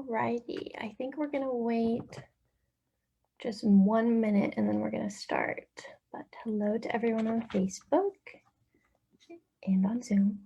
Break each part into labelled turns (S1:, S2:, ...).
S1: Alrighty, I think we're gonna wait just 1 minute and then we're gonna start. But hello to everyone on Facebook and on Zoom.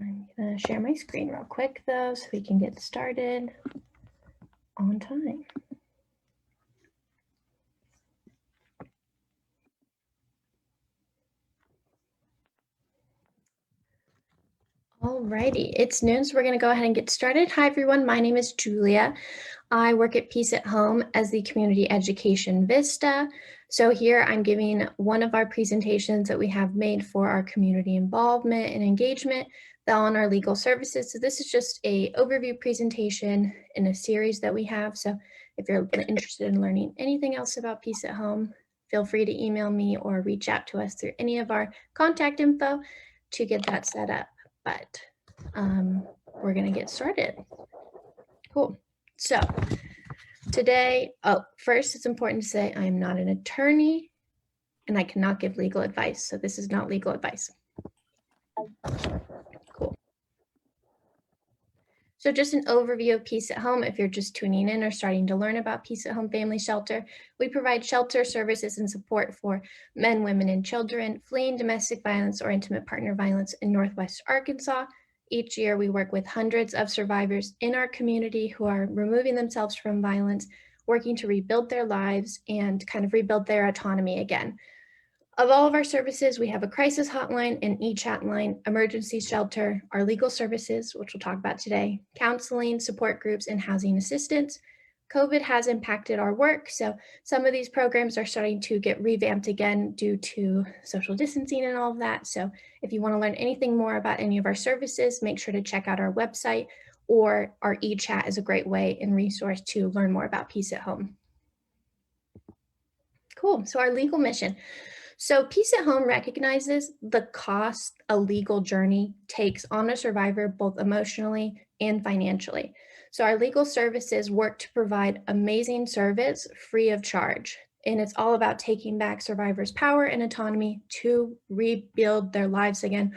S1: I'm gonna share my screen real quick though so we can get started on time. Alrighty, it's noon, so we're gonna go ahead and get started. Hi everyone, my name is Julia. I work at Peace at Home as the Community Education Vista. So here I'm giving one of our presentations that we have made for our community involvement and engagement on our legal services. So this is just a overview presentation in a series that we have. So if you're interested in learning anything else about Peace at Home, feel free to email me or reach out to us through any of our contact info to get that set up. But we're gonna get started. Cool. So today, first it's important to say I am not an attorney and I cannot give legal advice. So this is not legal advice. Cool. So just an overview of Peace at Home. If you're just tuning in or starting to learn about Peace at Home Family Shelter, we provide shelter services and support for men, women, and children fleeing domestic violence or intimate partner violence in Northwest Arkansas. Each year, we work with hundreds of survivors in our community who are removing themselves from violence, working to rebuild their lives and kind of rebuild their autonomy again. Of all of our services, we have a crisis hotline, an e-chat line, emergency shelter, our legal services, which we'll talk about today, counseling, support groups, and housing assistance. COVID has impacted our work, so some of these programs are starting to get revamped again due to social distancing and all of that. So if you want to learn anything more about any of our services, make sure to check out our website, or our e-chat is a great way and resource to learn more about Peace at Home. Cool, so our legal mission. So Peace at Home recognizes the cost a legal journey takes on a survivor, both emotionally and financially. So our legal services work to provide amazing service free of charge. And it's all about taking back survivors' power and autonomy to rebuild their lives again,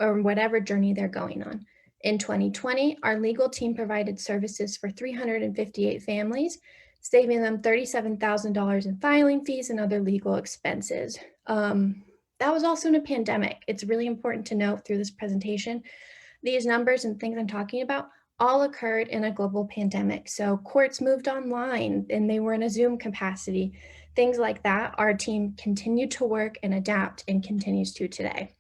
S1: or whatever journey they're going on. In 2020, our legal team provided services for 358 families, saving them $37,000 in filing fees and other legal expenses. That was also in a pandemic. It's really important to note through this presentation, these numbers and things I'm talking about all occurred in a global pandemic. So courts moved online and they were in a Zoom capacity, things like that. Our team continued to work and adapt and continues to today.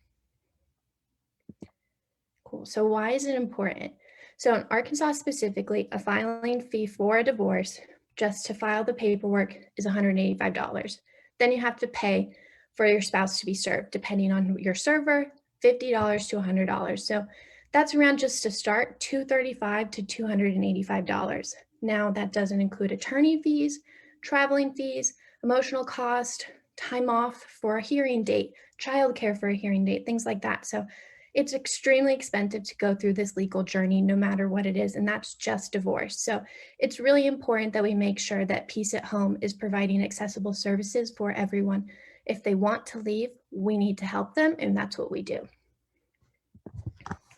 S1: Cool, so why is it important? So in Arkansas specifically, a filing fee for a divorce just to file the paperwork is $185. Then you have to pay for your spouse to be served, depending on your server, $50 to $100. So that's around, just to start, $235 to $285. Now that doesn't include attorney fees, traveling fees, emotional cost, time off for a hearing date, childcare for a hearing date, things like that. So it's extremely expensive to go through this legal journey, no matter what it is, and that's just divorce. So it's really important that we make sure that Peace at Home is providing accessible services for everyone. If they want to leave, we need to help them, and that's what we do.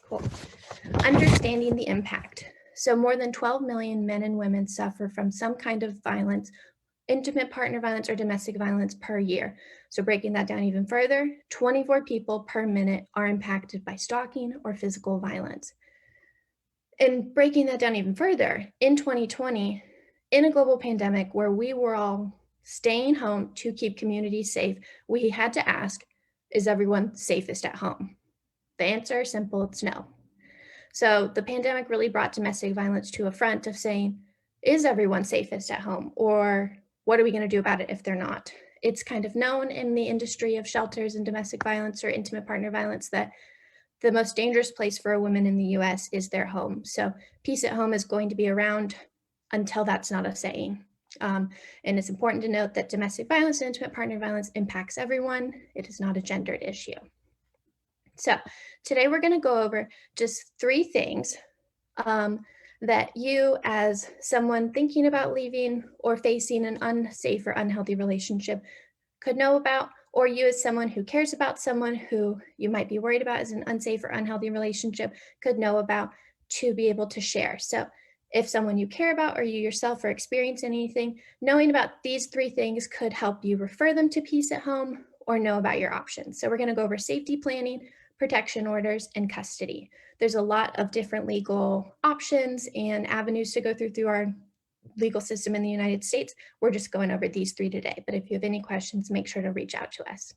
S1: Cool. Understanding the impact. So more than 12 million men and women suffer from some kind of violence, intimate partner violence or domestic violence per year. So breaking that down even further, 24 people per minute are impacted by stalking or physical violence. And breaking that down even further, in 2020, in a global pandemic where we were all staying home to keep communities safe, we had to ask, is everyone safest at home? The answer is simple, it's no. So the pandemic really brought domestic violence to a front of saying, is everyone safest at home? Or what are we going to do about it if they're not? It's kind of known in the industry of shelters and domestic violence or intimate partner violence that the most dangerous place for a woman in the US is their home. So Peace at Home is going to be around until that's not a saying. And it's important to note that domestic violence and intimate partner violence impacts everyone. It is not a gendered issue. So today we're going to go over just 3 things that you, as someone thinking about leaving or facing an unsafe or unhealthy relationship, could know about or you as someone who cares about someone who you might be worried about as an unsafe or unhealthy relationship could know about to be able to share. So if someone you care about or you yourself are experiencing anything, knowing about these three things could help you refer them to Peace at Home or know about your options. So we're going to go over safety planning, protection orders, and custody. There's a lot of different legal options and avenues to go through our legal system in the United States. We're just going over these three today, but if you have any questions, make sure to reach out to us.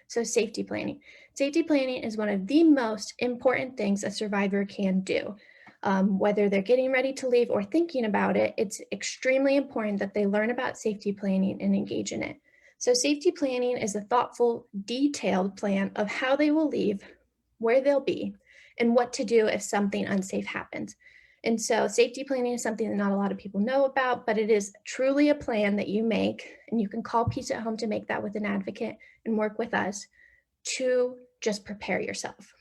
S1: So safety planning. Safety planning is one of the most important things a survivor can do. Whether they're getting ready to leave or thinking about it, it's extremely important that they learn about safety planning and engage in it. So safety planning is a thoughtful, detailed plan of how they will leave, where they'll be, and what to do if something unsafe happens. And so safety planning is something that not a lot of people know about, but it is truly a plan that you make, and you can call Peace at Home to make that with an advocate and work with us to just prepare yourself.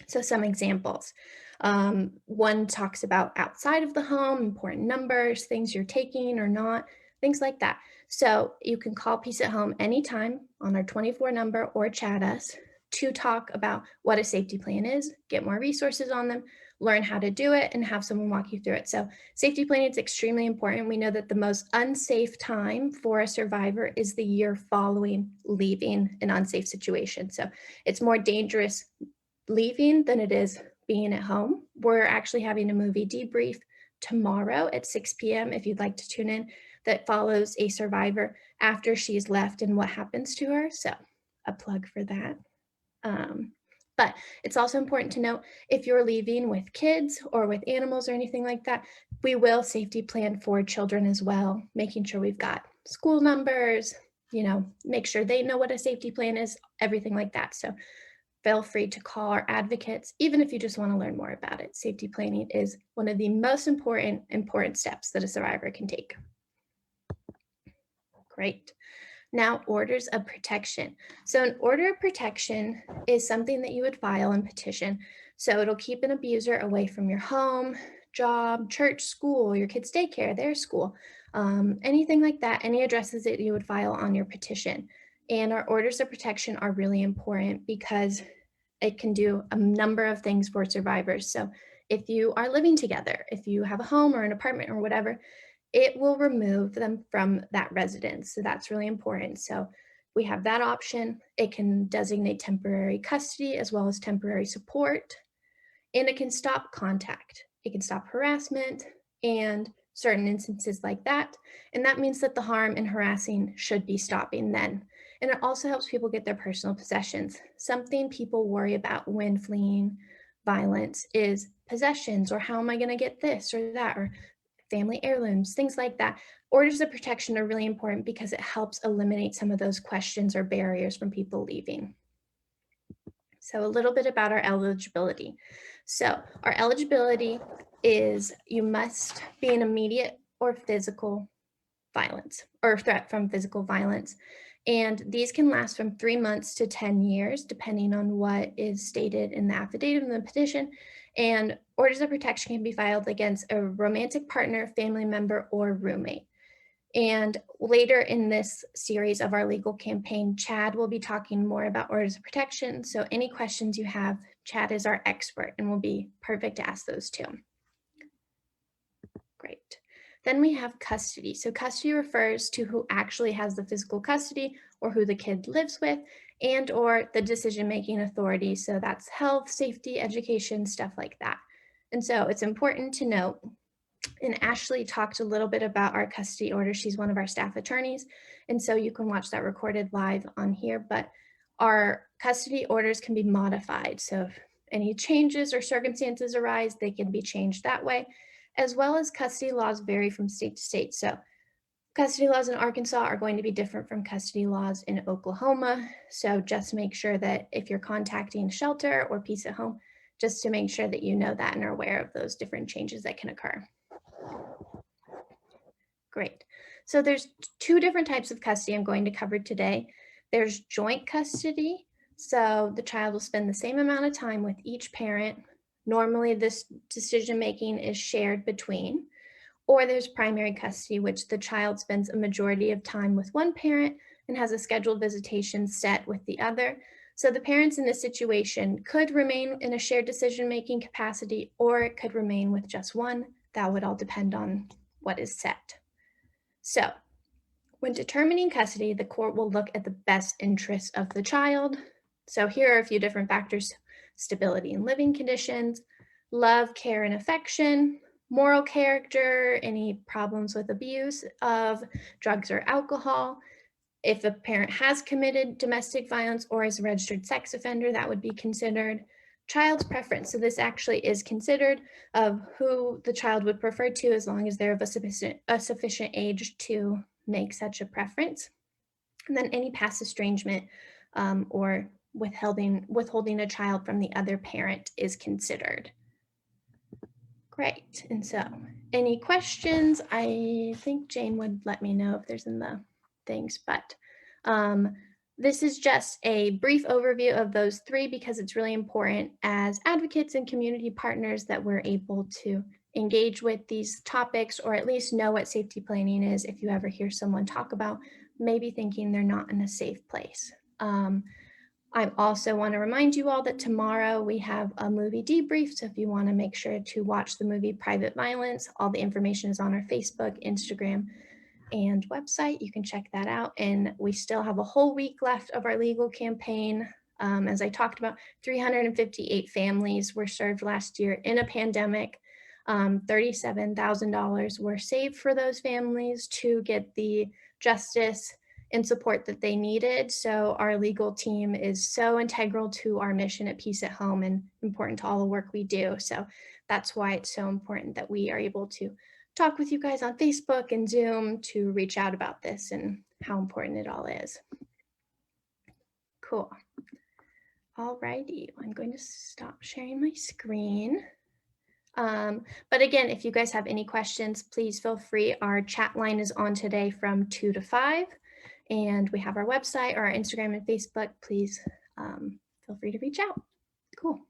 S1: So some examples. One talks about outside of the home, important numbers, things you're taking or not, things like that. So you can call Peace at Home anytime on our 24 number or chat us to talk about what a safety plan is, get more resources on them, learn how to do it, and have someone walk you through it. So safety planning is extremely important. We know that the most unsafe time for a survivor is the year following leaving an unsafe situation. So it's more dangerous leaving than it is being at home. We're actually having a movie debrief tomorrow at 6 p.m. if you'd like to tune in, that follows a survivor after she's left and what happens to her. So a plug for that. But it's also important to note if you're leaving with kids or with animals or anything like that, we will safety plan for children as well, making sure we've got school numbers, make sure they know what a safety plan is, everything like that. So feel free to call our advocates, even if you just want to learn more about it. Safety planning is one of the most important steps that a survivor can take. Great. Now, orders of protection. So an order of protection is something that you would file and petition. So it'll keep an abuser away from your home, job, church, school, your kids' daycare, their school, anything like that, any addresses that you would file on your petition. And our orders of protection are really important because it can do a number of things for survivors. So if you are living together, if you have a home or an apartment or whatever, it will remove them from that residence. So that's really important. So we have that option. It can designate temporary custody as well as temporary support, and it can stop contact. It can stop harassment and certain instances like that. And that means that the harm and harassing should be stopping then. And it also helps people get their personal possessions. Something people worry about when fleeing violence is possessions, or how am I going to get this or that, or family heirlooms, things like that. Orders of protection are really important because it helps eliminate some of those questions or barriers from people leaving. So a little bit about our eligibility. So our eligibility is you must be in immediate or physical violence or threat from physical violence. And these can last from 3 months to 10 years, depending on what is stated in the affidavit and the petition. And orders of protection can be filed against a romantic partner, family member, or roommate. And later in this series of our legal campaign, Chad will be talking more about orders of protection. So any questions you have, Chad is our expert and will be perfect to ask those too. Great. Then we have custody. So custody refers to who actually has the physical custody or who the kid lives with, and or the decision-making authority. So that's health, safety, education, stuff like that. And so it's important to note, and Ashley talked a little bit about our custody order. She's one of our staff attorneys. And so you can watch that recorded live on here, but our custody orders can be modified. So if any changes or circumstances arise, they can be changed that way, as well as custody laws vary from state to state. So custody laws in Arkansas are going to be different from custody laws in Oklahoma. So just make sure that if you're contacting shelter or Peace at Home, just to make sure that you know that and are aware of those different changes that can occur. Great. So there's two different types of custody I'm going to cover today. There's joint custody. So the child will spend the same amount of time with each parent. Normally this decision-making is shared between. Or there's primary custody, which the child spends a majority of time with one parent, and has a scheduled visitation set with the other. So the parents in this situation could remain in a shared decision-making capacity, or it could remain with just one. That would all depend on what is set. So when determining custody, the court will look at the best interests of the child. So here are a few different factors: stability and living conditions, love, care, and affection, moral character, any problems with abuse of drugs or alcohol. If a parent has committed domestic violence or is a registered sex offender, that would be considered. Child's preference. So this actually is considered of who the child would prefer to, as long as they're of a sufficient age to make such a preference. And then any past estrangement or withholding a child from the other parent is considered. Great. And so any questions? I think Jane would let me know if there's in the things, but this is just a brief overview of those three, because it's really important as advocates and community partners that we're able to engage with these topics, or at least know what safety planning is if you ever hear someone talk about maybe thinking they're not in a safe place. I also want to remind you all that tomorrow we have a movie debrief. So if you want to make sure to watch the movie Private Violence, all the information is on our Facebook, Instagram, and website. You can check that out. And we still have a whole week left of our legal campaign. As I talked about, 358 families were served last year in a pandemic. $37,000 were saved for those families to get the justice and support that they needed. So our legal team is so integral to our mission at Peace at Home and important to all the work we do. So that's why it's so important that we are able to talk with you guys on Facebook and Zoom to reach out about this and how important it all is. Cool. All righty, I'm going to stop sharing my screen. But again, if you guys have any questions, please feel free. Our chat line is on today from 2 to 5. And we have our website or our Instagram and Facebook. Please feel free to reach out. Cool.